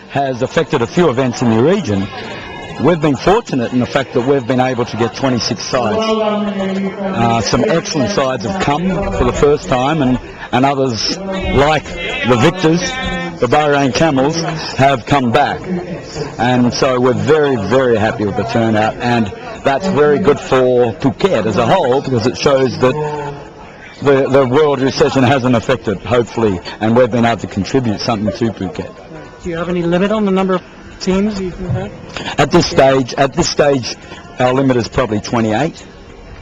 has affected a few events in the region. We've been fortunate in the fact that we've been able to get 26 sides. Some excellent sides have come for the first time, and others, like the victors, the Bahrain Camels, have come back. And so we're very, very happy with the turnout, and that's very good for Phuket as a whole, because it shows that the world recession hasn't affected, hopefully, and we've been able to contribute something to Phuket. Do you have any limit on the number of teams you can have? At this stage, our limit is probably 28,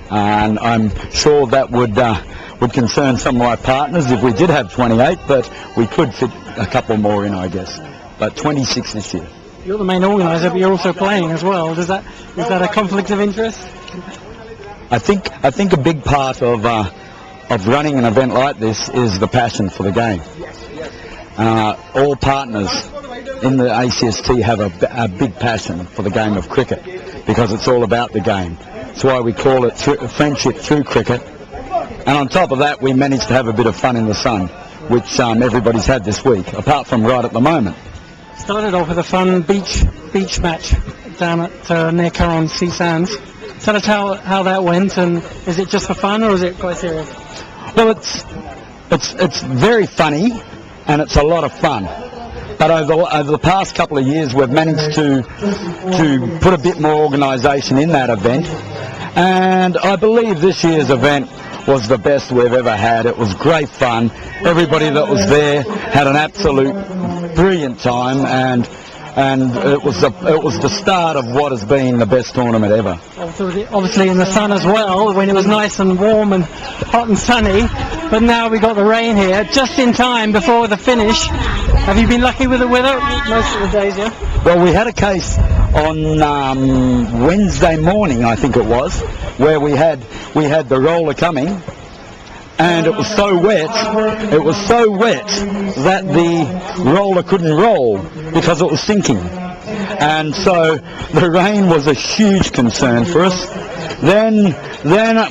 and I'm sure that would concern some of my partners if we did have 28, but we could fit a couple more in, I guess. But 26 this year. You're the main organiser, but you're also playing as well. Is that a conflict of interest? I think a big part of running an event like this is the passion for the game. All partners in the ACST have a big passion for the game of cricket, because it's all about the game. That's why we call it friendship through cricket. And on top of that, we managed to have a bit of fun in the sun, which everybody's had this week, apart from right at the moment. Started off with a fun beach match down at near Karon Sea Sands. Tell us how that went, and is it just for fun or is it quite serious? Well, it's very funny, and it's a lot of fun. But over the past couple of years, we've managed to put a bit more organisation in that event, and I believe this year's event was the best we've ever had. It was great fun. Everybody that was there had an absolute brilliant time, and it was the start of what has been the best tournament ever. Obviously in the sun as well, when it was nice and warm and hot and sunny, but now we got the rain here just in time before the finish. Have you been lucky with the weather most of the days? Yeah. Well, we had a case on Wednesday morning, I think it was, where we had the roller coming, and it was so wet that the roller couldn't roll because it was sinking. And so the rain was a huge concern for us. Then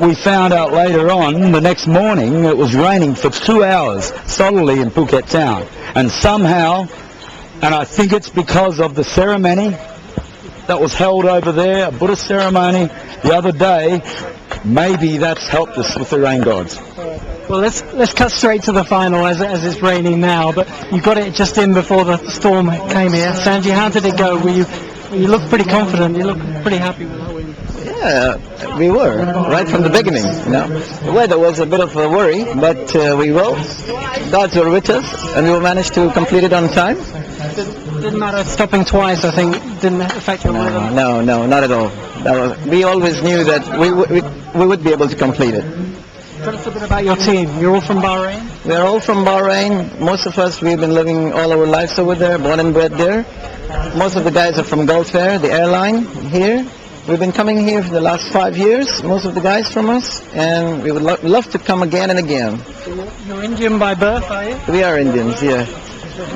we found out later on, the next morning, it was raining for 2 hours solidly in Phuket town. And somehow, and I think it's because of the ceremony that was held over there, a Buddhist ceremony the other day, maybe that's helped us with the rain gods. Well, let's cut straight to the final as it's raining now, but you got it just in before the storm came here. Sanjay, how did it go? You look pretty confident, you look pretty happy with that win. Yeah, we were, right from the beginning. The weather was a bit of a worry, but we will. Gods were with us, and we will manage to complete it on time. Didn't matter stopping twice, I think, didn't affect your weather? No, not at all. We always knew that we would be able to complete it. Tell us a bit about your team. You're all from Bahrain? We are all from Bahrain. Most of us, we've been living all our lives over there, born and bred there. Most of the guys are from Gulf Air, the airline here. We've been coming here for the last 5 years, most of the guys from us, and we would love to come again and again. So you're Indian by birth, are you? We are Indians, yeah.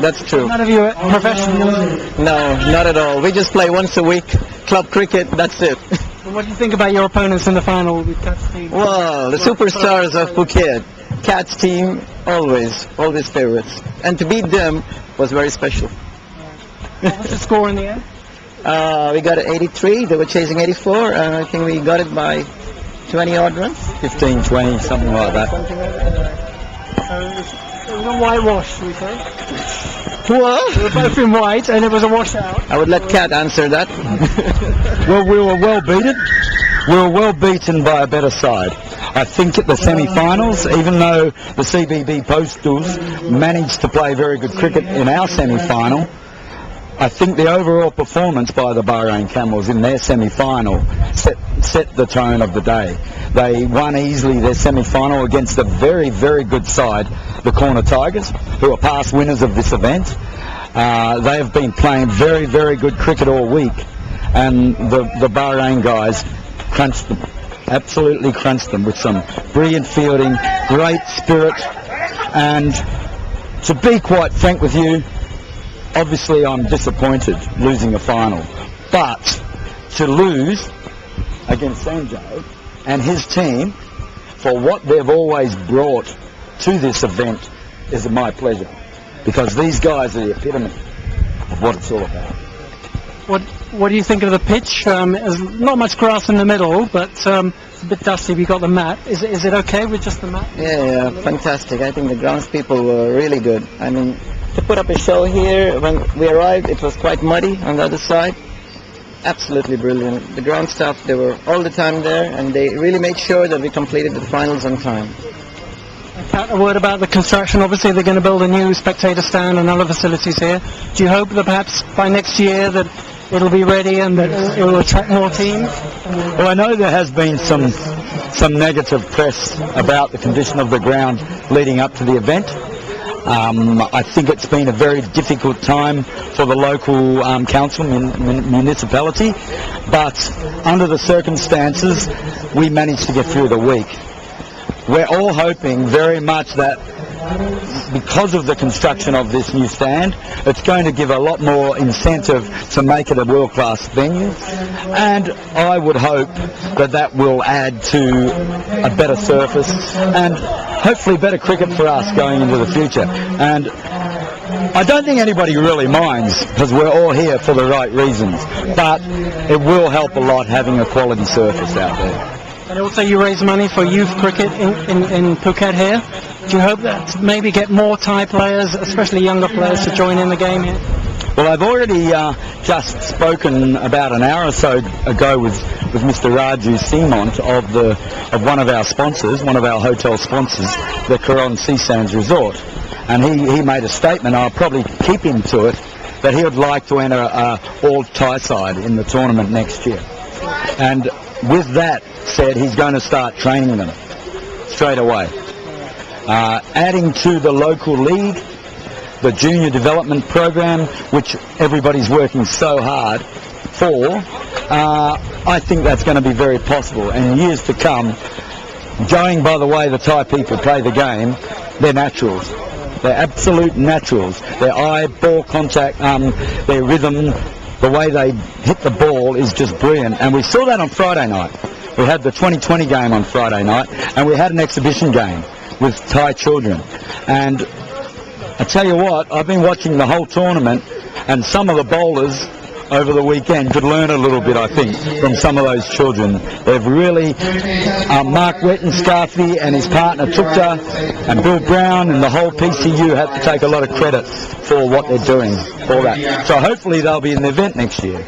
That's true. None of you are professionals? No, not at all. We just play once a week, club cricket, that's it. And what do you think about your opponents in the final with Cat's team? Well, the superstars of Phuket. Cat's team, always favorites. And to beat them was very special. What was the score in the end? We got it 83, they were chasing 84, and I think we got it by 20 odd runs. 15, 20, something like that. So it was a whitewash, we say? What? We were both in white, and it was a washout. I would let Cat answer that. Well, we were well beaten. We were well beaten by a better side. I think at the semi-finals, even though the CBB Postels managed to play very good cricket in our semi-final, I think the overall performance by the Bahrain Camels in their semi-final set the tone of the day. They won easily their semi-final against a very, very good side, the Corner Tigers, who are past winners of this event. They have been playing very, very good cricket all week, and the Bahrain guys crunched them, absolutely crunched them with some brilliant fielding, great spirit, and to be quite frank with you, obviously I'm disappointed losing a final, but to lose against Sanjay and his team for what they've always brought to this event is my pleasure, because these guys are the epitome of what it's all about. What do you think of the pitch? There's not much grass in the middle, but it's a bit dusty. We got the mat. Is it okay with just the mat? Yeah, fantastic. I think the groundspeople were really good. I mean, to put up a show here, when we arrived, it was quite muddy on the other side. Absolutely brilliant. The ground staff, they were all the time there, and they really made sure that we completed the finals on time. A word about the construction. Obviously, they're going to build a new spectator stand and other facilities here. Do you hope that perhaps by next year that it'll be ready and that it will attract more teams? Well, I know there has been some negative press about the condition of the ground leading up to the event. I think it's been a very difficult time for the local council, municipality, but under the circumstances, we managed to get through the week. We're all hoping very much that because of the construction of this new stand, it's going to give a lot more incentive to make it a world-class venue, and I would hope that that will add to a better surface and hopefully better cricket for us going into the future. And I don't think anybody really minds because we're all here for the right reasons, but it will help a lot having a quality surface out there. And also you raise money for youth cricket in Phuket here. Do you hope that maybe get more Thai players, especially younger players, to join in the game here? Well, I've already just spoken about an hour or so ago with Mr. Raju Simont of one of our sponsors, one of our hotel sponsors, the Karon Stadium Resort. And he made a statement, I'll probably keep him to it, that he would like to enter all Thai side in the tournament next year. And with that said, he's going to start training them straight away. Adding to the local league, the junior development program, which everybody's working so hard for, I think that's going to be very possible. And in years to come, going by the way the Thai people play the game, they're naturals. They're absolute naturals. Their eye, ball contact, their rhythm, the way they hit the ball is just brilliant. And we saw that on Friday night. We had the 2020 game on Friday night, and we had an exhibition game with Thai children. And I tell you what, I've been watching the whole tournament, and some of the bowlers over the weekend could learn a little bit, I think, from some of those children. They've really, Mark Wettenscarthy and his partner Tukta and Bill Brown and the whole PCU have to take a lot of credit for what they're doing for that. So hopefully they'll be in the event next year.